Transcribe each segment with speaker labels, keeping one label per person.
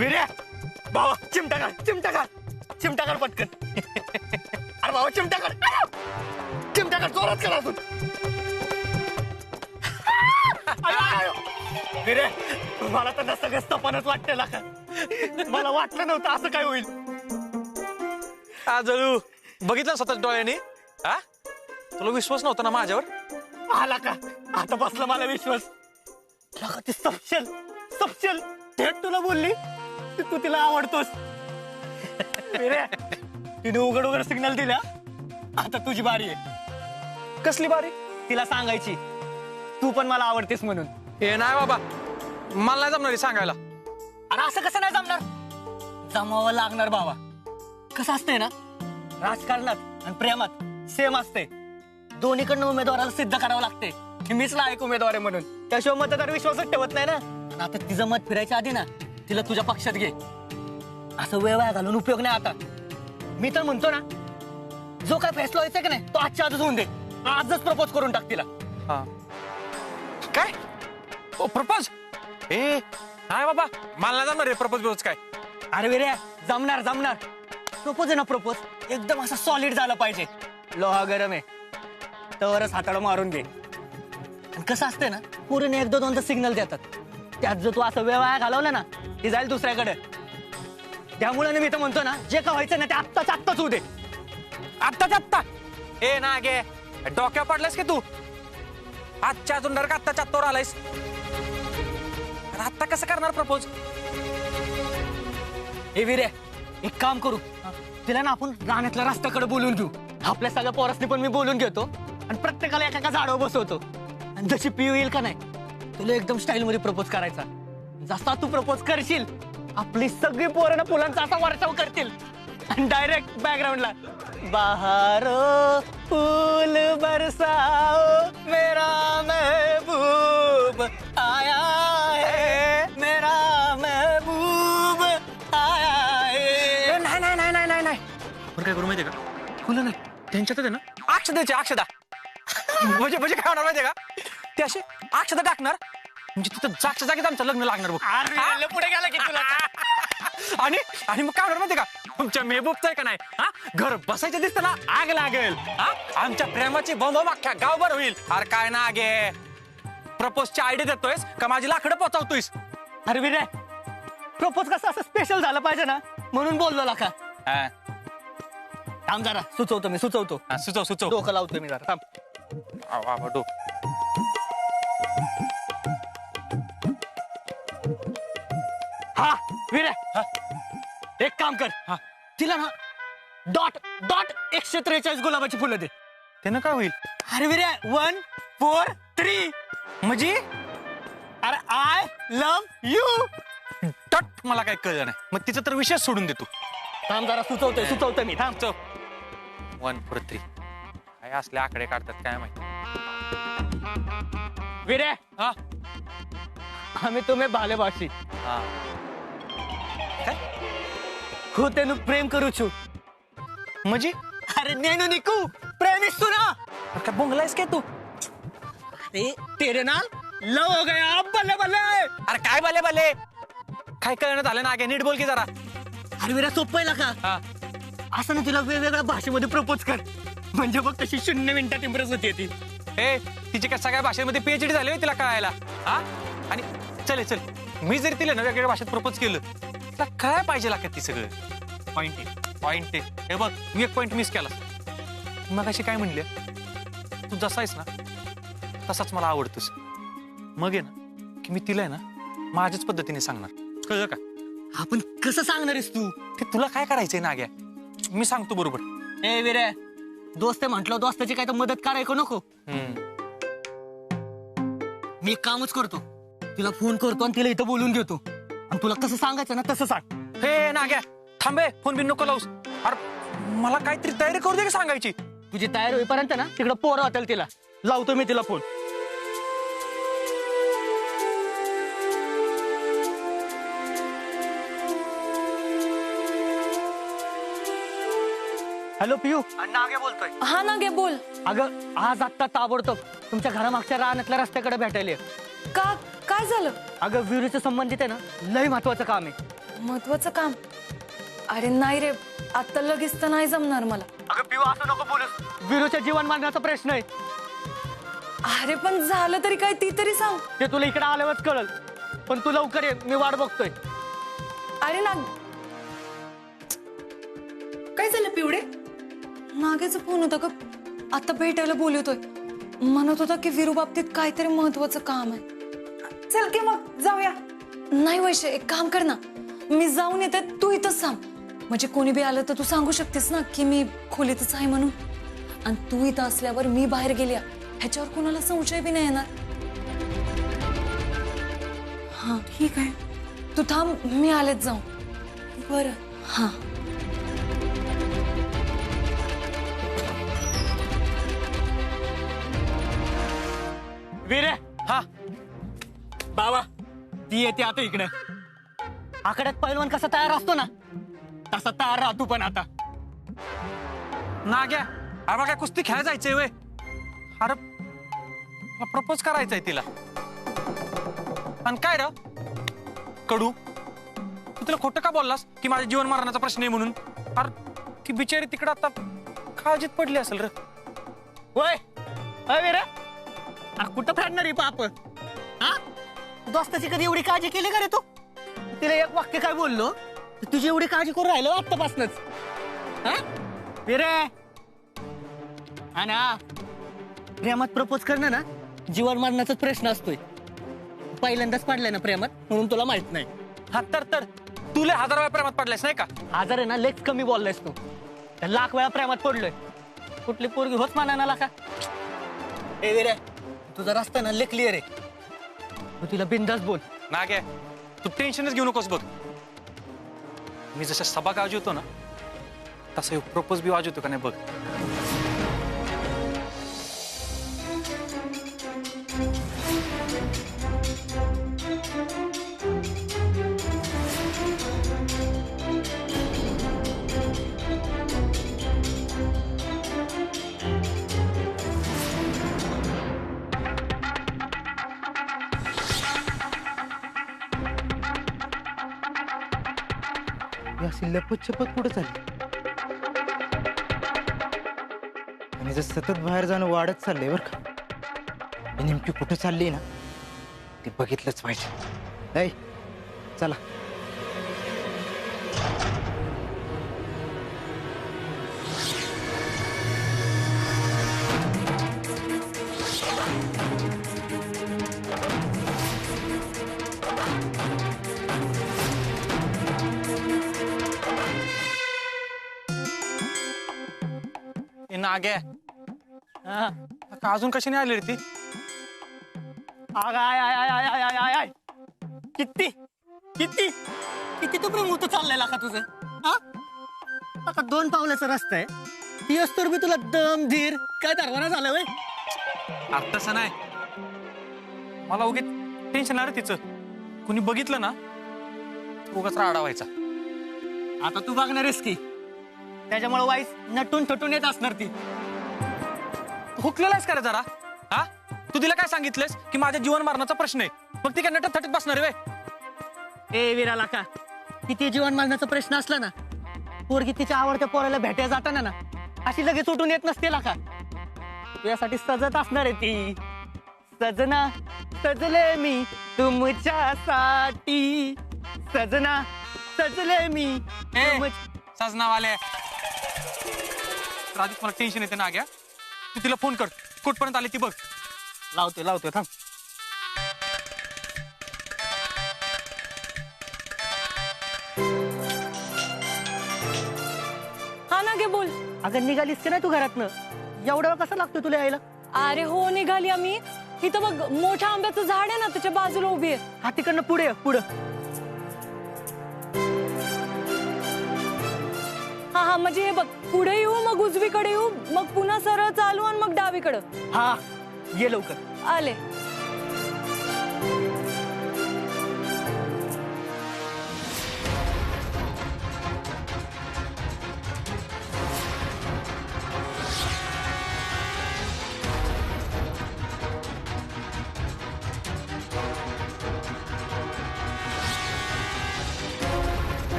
Speaker 1: विरे भावा चिमटा काढ पटकन. अरे भावा चिमटा काढ जोरात करा अजून. विरे मला तर सगळं सपनच वाटतेला का. मला वाटलं नव्हतं असं काय होईल.
Speaker 2: जळू बघितलं स्वतःच डोळ्यांनी. हा तुला विश्वास नव्हता ना माझ्यावर.
Speaker 1: आला का आता बसला मला विश्वास. ती सपशेल थेट तुला बोलली तू तिला आवडतोस. तिने उघड सिग्नल दिला. आता तुझी बारी आहे.
Speaker 2: कसली बारी?
Speaker 1: तिला सांगायची तू पण मला आवडतेस म्हणून.
Speaker 2: हे नाही बाबा मला नाही जमणार सांगायला.
Speaker 1: अरे असं कसं नाही जमणार. जमावं लागणार बाबा. कसं असतंय ना राजकारणात आणि प्रेमात सेम असते. दोन्हीकडनं उमेदवाराला सिद्ध करावं लागते की मीच लायक उमेदवार आहे म्हणून. त्याशिवाय मतदार विश्वासच ठेवत नाही ना. आता तिचं मत फिरायच्या आधी ना तिला तुझ्या पक्षात घे. असं वेळ वाया घालून उपयोग नाही. आता मी तर म्हणतो ना जो काय फैसला व्हायचा की नाही तो आजच्या आजच होऊन दे. आजच प्रपोज करून टाक तिला.
Speaker 2: काय प्रपोज? ए नाही बाबा मला नाही जमणार रे प्रपोज बिपोज काय.
Speaker 1: अरे वेरे जमणार प्रपोज आहे ना. प्रपोज एकदम असं सॉलिड झालं पाहिजे. लोहा गरम आहे तरच हाताला मारून घे. आणि कसं असतंय ना पोरीने एकदा दोनदा सिग्नल देतात. त्यात जर तू असं वेळ वाया घालवला ना ती जाईल दुसऱ्याकडे. त्यामुळे मी तर म्हणतो ना जे का व्हायचं ना ते आत्ताच होऊ दे.
Speaker 2: आत्ता ए ना गे डोक्या पडलास की तू. आजच्या अजून डर का आत्ताच्या आत्तावर आलायस. आत्ता कसं करणार प्रपोज?
Speaker 1: ए विरे एक काम करू. तिला ना आपण रानातल्या रस्त्याकडे बोलून घेऊ. आपल्या सगळ्या पोरासनी पण मी बोलून घेतो आणि प्रत्येकाला एका झाडावर बसवतो. आणि जशी पिऊ येईल का नाही तुला एकदम स्टाईल मध्ये प्रपोज करायचा. जसा तू प्रपोज करशील आपली सगळी पोरं ना फुलांचा असा वर्षाव करतील. आणि डायरेक्ट बॅकग्राऊंडला बहारो फूल बरसाओ मेरा महबूब आया है मेरा महबूब आया है.
Speaker 2: नाही आपण काय करू माहितीये का? फुलं नाही त्यांच्यात आहे ना अक्षदा म्हणजे काय होणार माहितीये का? ते असे अक्षदा टाकणार म्हणजे तिथं जागच्या जागेत आमचं लग्न लागणार बघ.
Speaker 1: अरे पुढे गेला की तुला.
Speaker 2: आणि मग काय होणार माहितीये का? तुमच्या मेहबूबचं आहे का नाही घर बसायचं दिसतं ना आग लागेल. आमच्या प्रेमाची बॉम्ब अख्ख्या गावभर होईल. अरे काय ना आगे प्रपोजची आयडिया देतोयस का माझी लाकडं पोचावतोयस?
Speaker 1: अरे विरे प्रपोज कसं असं स्पेशल झालं पाहिजे ना म्हणून बोललो का. थांब जरा सुचवतो.
Speaker 2: सुचव
Speaker 1: डोकं लावतो मी जरा थांब. हा विरे एक काम कर. तिला ना डॉट 143 गुलाबाची फुलं दे.
Speaker 2: त्यानं काय होईल?
Speaker 1: अरे विरे 1 4 3
Speaker 2: म्हणजे
Speaker 1: अरे आय लव्ह यू.
Speaker 2: टट मला काय कळलं नाही. मग तिचा तर विषय सोडून देतो.
Speaker 1: थांब जरा सुचवतोय मी थांब.
Speaker 2: 1 4 3 काय असले आकडे काढतात काय माहिती.
Speaker 1: विरे आम्ही तुम्ही भालेबाशी हो तेनु प्रेम करू छु.
Speaker 2: म्हणजे
Speaker 1: अरे नेनु निकू प्रेमिस्तू ना.
Speaker 2: काय बोंगलायस काय तू?
Speaker 1: अरे तेरे नाल लव हो गया बल्ले बल्ले.
Speaker 2: अरे काय बल्ले काय कळणं झालं ना नीट बोल की जरा.
Speaker 1: अरे विरा सोपं का असं ना तिला वेगवेगळ्या भाषेमध्ये प्रपोज कर म्हणजे बघ कशी 0 मिनिटात इम्प्रेस होते ती.
Speaker 2: तिची काय सगळ्या भाषेमध्ये PhD झाली तिला कळायला. आणि चल मी जरी तिला ना वेगवेगळ्या भाषेत प्रपोज केलं तिला काय पाहिजे लागत ती सगळं. पॉइंट हे बघ मी एक पॉइंट मिस केला. मग अशी काय म्हणले तू जसा आहेस ना तसाच मला आवडतोस. मग आहे ना की मी तिला आहे ना माझ्याच पद्धतीने सांगणार. कळलं का?
Speaker 1: आपण कसं सांगणार आहेस तू?
Speaker 2: ते तुला काय करायचंय ना मी सांगतो बरोबर.
Speaker 1: ए विरे दोस्त म्हंटल दोस्ताची काय तर मदत करायको नको. मी एक कामच करतो तिला फोन करतो आणि तिला इथं बोलून घेतो आणि तुला कसं सांगायचं ना तसं सांग.
Speaker 2: हे नाग्या थांबे फोन बिन नको लावूस. अरे मला काहीतरी तयारी करू दे की सांगायची.
Speaker 1: तुझी तयारी होईपर्यंत ना तिकडं पोरं होतील. तिला लावतो मी तिला फोन. हॅलो पियू नागे बोलतोय.
Speaker 3: हा नागे बोल.
Speaker 1: अगं आज आत्ता ताबडतोब तुमच्या घरामागच्या रानातल्या रस्त्याकडे भेटायला.
Speaker 3: का काय झालं?
Speaker 1: अगं विहिरीचं संबंधित आहे ना लय महत्वाचं काम आहे.
Speaker 3: महत्वाचं काम? अरे नाही रे, आता लगेच तर नाही जमणार मला.
Speaker 1: अगं पिऊ असं नको बोलूस. विरूच्या जीवन मारण्याचा प्रश्न आहे.
Speaker 3: अरे पण झालं तरी काय, ती तरी सांग.
Speaker 1: ते तुला इकडे आल्यावरच कळल. पण तू लवकर ये, मी वाट बघतोय.
Speaker 3: अरे ना,
Speaker 4: काय झालं पिवडे?
Speaker 3: नाग्याचा फोन होता का? आता भेटायला बोलवतोय. म्हणत होता की विरू बाबतीत काहीतरी महत्वाचं काम आहे.
Speaker 4: चल की मग जाऊया.
Speaker 3: नाही वैशे, एक काम कर ना, मी जाऊन येते, तू इथंच थांब. म्हणजे कोणी बी आलं तर तू सांगू शकतेस ना की मी खोलीतच आहे म्हणून. आणि तू इथं असल्यावर मी बाहेर गेल्या ह्याच्यावर कोणाला संशय बी नाही येणार. हा
Speaker 4: ठीक आहे.
Speaker 3: तू थांब, मी आलेच जाऊ.
Speaker 4: बरं.
Speaker 3: हा.
Speaker 1: वीरे,
Speaker 2: हा
Speaker 1: बाबा ती येते आता इकडे. आकड्यात पैलवान कसा तयार असतो ना, तसा तयार राहा तू पण आता.
Speaker 2: नाग्या, अरे काय कुस्ती खेळायला जायचंय वे? अरे प्रपोज करायचंय तिला. आणि काय र कडू, तू तिला खोटं का बोललास की माझ्या जीवन मरणाचा प्रश्न आहे म्हणून? अरे ती बिचारी तिकडे आता काळजीत पडली असेल र.
Speaker 1: होय होय वीरे, अरे कुठं फेडणार ही पाप? हा, दोस्ताची कधी एवढी काळजी केली का रे तू? तिला एक वाक्य काय बोललो तर तुझी एवढी काळजी करून राहिलो आत्तापासूनच. हा वीरे, हा ना, प्रेमात प्रपोज करणं ना जीवन मरणाचाच प्रश्न असतोय. पहिल्यांदाच पडलाय ना प्रेमात, म्हणून तुला माहित नाही.
Speaker 2: हा तर तू लय हजार वेळा प्रेमात पडलायस नाही का?
Speaker 1: हजार आहे ना, लेख कमी बोललायस तू. त्या लाख वेळा प्रेमात पडलोय. कुठली पोरगी होच मानायला का? ए वीरे, तुझा रस्ता ना लेख क्लिअर आहे. तू तिला बिंदास बोल.
Speaker 2: नाग्या, तू टेन्शनच घेऊ नकोस बघ. मी जशा सभा गाजवतो ना, तसा प्रपोज बी वाजवतो का नाही बघ.
Speaker 5: लपतछपत कुठं चालली? आणि जर सतत बाहेर जाणं वाढत चाललंय बरं का. ही नेमकी कुठं चालली ना, ते बघितलंच पाहिजे. ऐ चला.
Speaker 2: नाग्या,
Speaker 1: हा.
Speaker 2: का अजून कशी नाही आली रे ती?
Speaker 1: I I I I I I I I. किती किती किती तू प्रेम होतं चाललंय का तुझं? हा, आता 2 पावलाचा रस्ता आहे. ती असतो मी तुला दम धीर काय दरवाना झालं वय?
Speaker 2: आता तसं नाही, मला उगीच टेन्शन आलं तिचं. कुणी बघितलं ना, उगाच राडा व्हायचा.
Speaker 1: आता तू बघणार आहेस की त्याच्यामुळे वाईस नटून थटून येत असणार ती.
Speaker 2: हुकलेलास का रे जरा? हा, तू तिला काय सांगितलंस की माझ्या जीवन मरणाचा प्रश्न आहे, मग ती काय नटत थटत बसणार वे?
Speaker 1: ए विराला का, किती जीवन मारण्याचा प्रश्न असला ना, पोरगी तिच्या आवडत्या पोराला भेटायला जाताना ना अशी लगेच उठून येत नसते का. तुझ्यासाठी सजत असणार आहे ती. सजना सजले मी तुमच्यासाठी, सजना सजले मी
Speaker 2: सजनावाले. तर आधीच मला टेन्शन येते ना गया. तू तिला फोन कर, कुठपर्यंत आली ती बघ.
Speaker 1: लावतोय थांब.
Speaker 3: हा ना, गे बोल.
Speaker 1: अगं निघालीस का नाही तू घरातनं? एवढा वेळ कसा लागतोय तुला यायला?
Speaker 3: अरे हो, निघाली आम्ही. इथं बघ, मोठ्या आंब्याचं झाड आहे ना, त्याच्या बाजूला उभी आहे.
Speaker 1: हा, तिकडनं पुढे पुढं.
Speaker 3: हा हा, म्हणजे हे बघ, पुढे येऊ, मग उजवीकडे येऊ, मग पुन्हा सरळ चालू आणि मग डावीकडं.
Speaker 1: हा, ये लवकर.
Speaker 3: आले.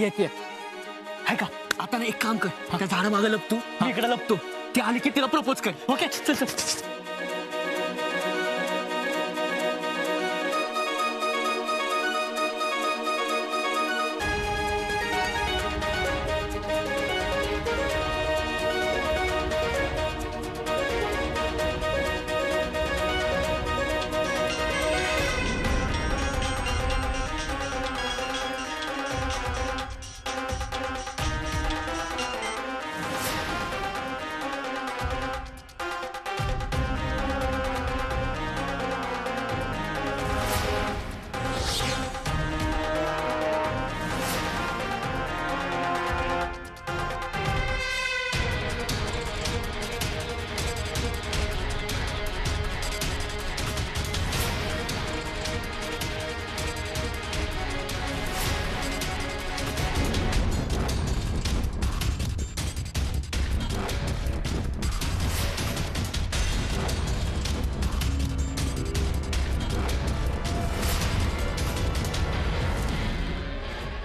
Speaker 1: येते हाय का आता ना एक काम कर त्या झाडा मागे लपतो मी इकडे लपतो ती आली की तिला प्रपोज कर ओके चल चल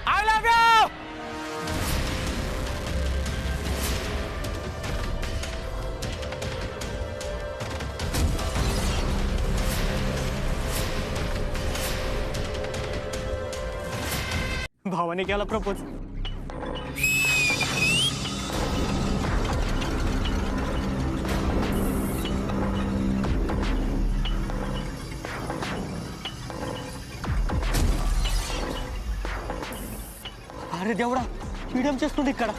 Speaker 2: आय लव्ह यू.
Speaker 1: भावाने केला प्रपोज अरे देवडा फ्रीडमच्या स्टुडिओ करा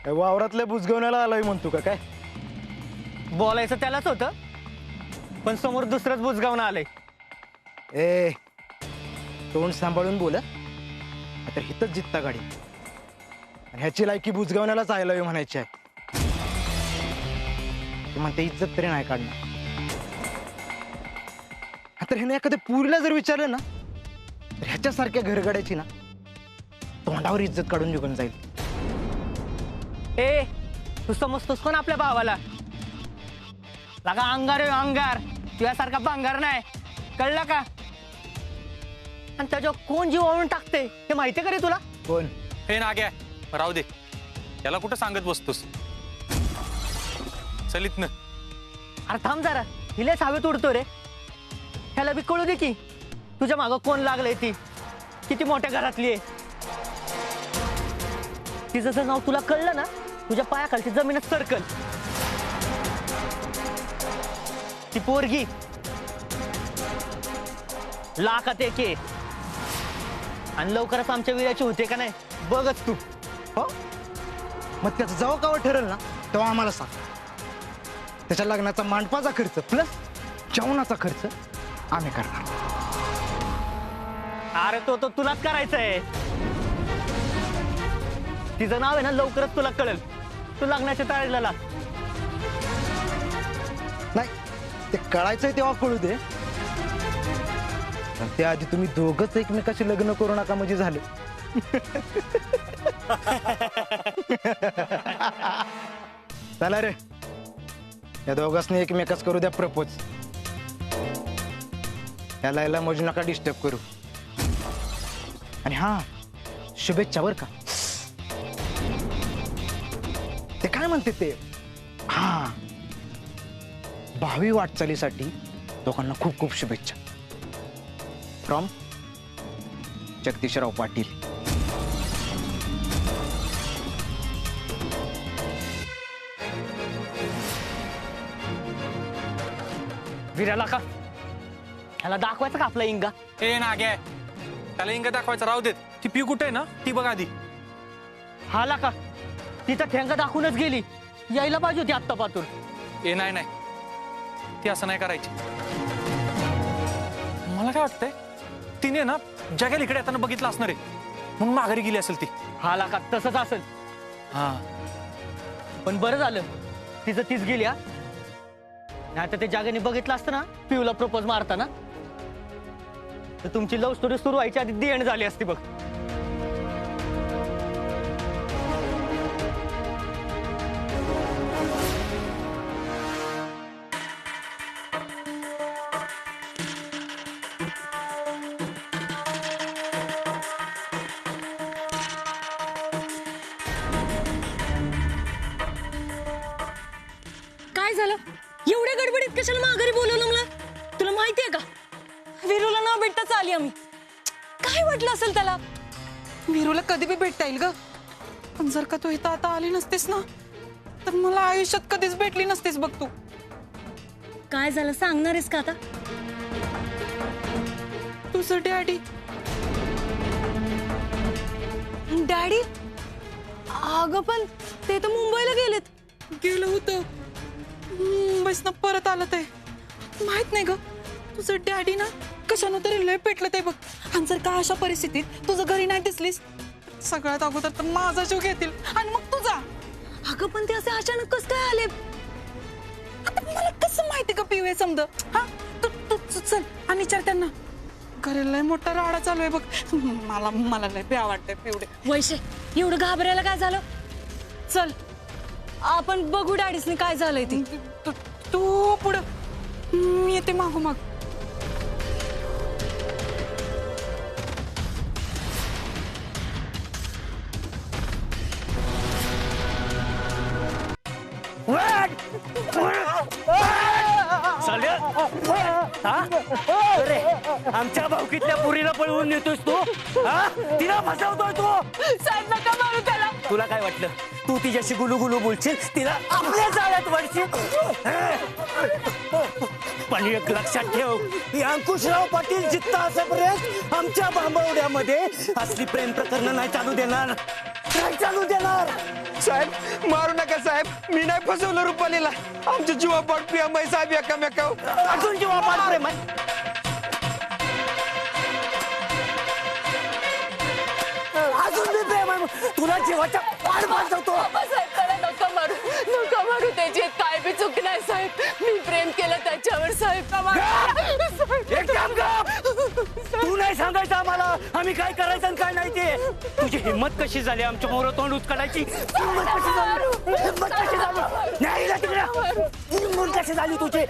Speaker 5: वावरातल्या बुजगवण्याला आलोय म्हणतो का काय?
Speaker 1: बोलायचं त्यालाच होतं पण समोर दुसरंच बुजगावून आलंय
Speaker 5: ए तोंड सांभाळून बोल तर हिथंच जित्ता गाडी आणि ह्याची लायकी बुजगावण्यालाच आयला म्हणायची आहे ते म्हणते इज्जत तरी नाही काढणार तर ह्याने एखाद्या पुरीला जर विचारलं ना तर ह्याच्यासारख्या घरगड्याची ना तोंडावर इज्जत काढून निघून जाईल.
Speaker 1: ए तू समजतोस कोण आपल्या भावाला लागा अंगार आहे अंगार तुझ्यासारखा भांगार नाही कळलं का आणि त्याच्यावर कोण जीव ओळून टाकते हे माहितीये का रे तुला
Speaker 5: कोण?
Speaker 2: हे नाग्या राहू दे याला कुठं सांगत बसतोस चलित ना.
Speaker 1: अरे थांब जरा हिलेच हवेत उडतो रे ह्याला बी कळू दे की तुझ्या मागं कोण लागलंय ती किती मोठ्या घरातली आहे तिचं जर नाव तुला कळलं ना तुझ्या पायाखालची जमीनच सरकल ती पोरगी लाखात एक आहे आणि लवकरच आमच्या विराची होते का नाही बघच तू.
Speaker 5: हो मग त्याचं जेव्हा कावं ठरेल ना तेव्हा आम्हाला सांग. त्याच्या लग्नाचा मांडपाचा खर्च प्लस जेवणाचा खर्च आम्ही करणार.
Speaker 1: अरे तो तुलाच करायचं आहे तिचं नाव आहे ना लवकरच तुला कळेल तू लग्नाच्या तयारीला लाग.
Speaker 5: नाही ते कळायचंय तेव्हा कळू दे पण त्याआधी तुम्ही दोघच एकमेकाशी लग्न करू नका म्हणजे झालं. चला रे या दोघांनी एकमेकाच करू द्या प्रपोज. या लायला मजू नका डिस्टर्ब करू आणि हा शुभेच्छा बर का. ते काय म्हणते ते हा भावी वाटचालीसाठी लोकांना खूप खूप शुभेच्छा फ्रॉम जगदीशराव पाटील.
Speaker 1: विराला का ह्याला दाखवायचं का आपला इंगा
Speaker 2: हे नाग्या त्याला इंग दाखवायचं राहू देत. ती पी कुठे आहे ना ती बघ आधी.
Speaker 1: हाला का तिथं ठेंगा दाखवूनच गेली यायला पाहिजे होती आत्ता पातून.
Speaker 2: ए नाही नाही ती असं नाही करायची. मला काय वाटतंय तिने ना जगाला इकडे येताना बघितलं असणार आहे म्हणून माघारी गेली असेल ती.
Speaker 1: हाला का तसंच असेल
Speaker 2: हा
Speaker 1: पण बरं झालं तिचं तीच गेली हा. नाही तर ते जागेने बघितलं असतं ना पिऊला प्रपोज मारताना तर तुमची लव्ह स्टोरी सुरू व्हायच्या आधी दी एंड झाली असती बघ.
Speaker 3: काय झालं एवढ्या गडबडीत कशाला माघारी बोलवलं मला? तुला माहितीये का वीरूला न भेटताच आली आम्ही. काय वाटलं असेल त्याला?
Speaker 4: वीरूला कधी बी भेटता येईल ग, पण जर का तू इथं आता आली नसतीस ना तर मला आयुष्यात कधीच भेटली नसतीस बघ तू.
Speaker 3: काय झालं सांगणार आहेस का आता?
Speaker 4: तुझं डॅडी
Speaker 3: डॅडी? अगं पण ते तर मुंबईला गेलेत.
Speaker 4: गेलं होतं, मुंबईसनं परत आलं ते. माहित नाही ग, तुझं डॅडी ना कशानं तरी लय पेटलं ते बघ. आणि जर का अशा परिस्थितीत तुझं घरी नाही दिसलीस, सगळ्यात अगोदर तर माझा जीव घेतील आणि मग तुझा.
Speaker 3: अगं पण ते असे अचानक कस काय आले?
Speaker 4: आता मला कसं माहिती का पिवे समज. हा तू तू तू चल आणि विचार त्यांना. घरी लय मोठा राडा चालू आहे बघ. मला लय भ्या वाटतंय पिवडे.
Speaker 3: वैशे एवढं घाबरायला काय झालं? चल आपण बघू डॅडीसनी काय झालंय ते.
Speaker 4: तू पुढं, मी येते मागोमाग.
Speaker 1: चालेल हा? अरे आमच्या भावकीतल्या पुरीला पळवून नेतोस तू हा? तिला फसवतोय तू.
Speaker 3: साहेब नका मारू त्याला.
Speaker 1: तुला काय वाटलं तू तिच्याशी गुलू गुलू बोलशील, तिला आपल्या जाळ्यात वळशील? पण एक लक्षात ठेव, ही अंकुशराव पाटील जित्ता असेपर्यंत आमच्या बांबवड्यामध्ये असली प्रेम प्रकरण नाही चालू देणार, नाही चालू देणार.
Speaker 6: साहेब मारू नका साहेब, मी नाही फसवलं रुपालीला. आमच्या जीवापाड प्रियामय साहेब एकामेकाव.
Speaker 1: अजून जेव्हा पाठ प्रेम आहे. अजून मी प्रेम आहे तुला जीवाच्या पाड पाठवतो.
Speaker 3: साहेब त्याला नका मारू त्याची काय बी चूक नाही साहेब. मी प्रेम केलं त्याच्यावर साहेब.
Speaker 1: एक काम कर, तू नाही सांगायचं आम्हाला आम्ही काय करायचं आणि काय नाही ते. तुझी हिंमत कशी झाली आमच्या मोर तोंड उचकाडायची? हिंमत कशी झाली? हिंमत कशी झाली? नाही ना तिकडे हिंमत कशी झाली तुझी?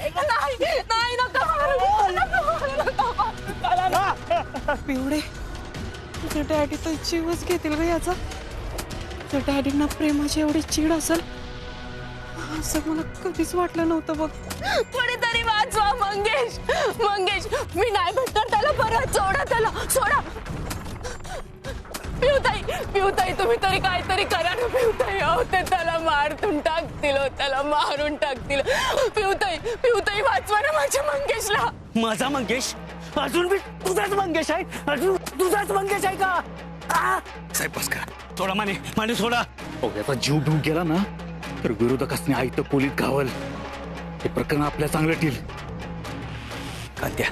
Speaker 3: नाही नका
Speaker 4: पिवडे तुझं डॅडी तर जीवच घेतील ग याचा. तुझ्या डॅडींना प्रेमाची एवढी चीड असेल असं मला कधीच वाटलं नव्हतं बघ.
Speaker 3: कोणीतरी वाचवा मंगेश. मंगेश मी नाही भेटणार त्याला परत. सोडा त्याला सोडा. पिवताई तुम्ही तरी काहीतरी करा ना पिवताई. अहो ते त्याला मारून टाकतील, त्याला मारून टाकतील. पिवताई वाचवा ना माझ्या मंगेशला.
Speaker 1: माझा मंगेश? अजून मी तुझाच मंगेश आहे? अजून तुझाच मंगेश आहे का?
Speaker 7: साहेब बस करा.
Speaker 1: सोडा माने सोडा.
Speaker 7: अहो याचा जीव घेऊन गेला ना तर विरोधकांनी आयतं पोलीस गावल. हे प्रकरण आपल्या चांगलं ठेल. कांत्या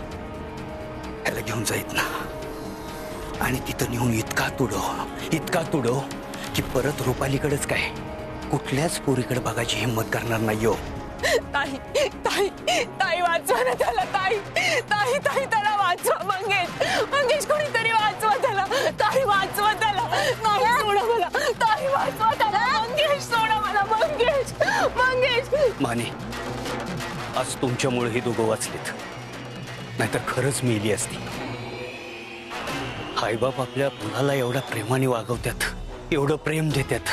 Speaker 7: ह्याला घेऊन जाईत ना आणि तिथं नेऊन इतका तुडव की परत रुपालीकडेच काय कुठल्याच पोरीकडे बघायची हिंमत करणार नाही. हो
Speaker 3: ताई वाचवा ना त्याला. ताई त्याला वाचवा. मंगेश कोणीतरी वाचवा त्याला. ताई वाचवा त्याला. नाही सोडा मला. ताई वाचवा त्याला. मंगेश सोडा मला. मंगेश
Speaker 1: माने आज तुमच्यामुळे ही दोघं वाचलीत, नाहीतर खरंच मेली असती. आईबाप आपल्या मुलाला एवढ्या प्रेमाने वागवतात, एवढं प्रेम देतात,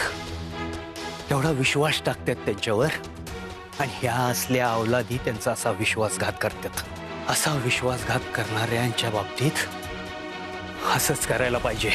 Speaker 1: एवढा विश्वास टाकतात त्यांच्यावर, आणि ह्या असल्या अवलादी त्यांचा असा विश्वासघात करतात. असा विश्वासघात करणाऱ्यांच्या बाबतीत असंच करायला पाहिजे.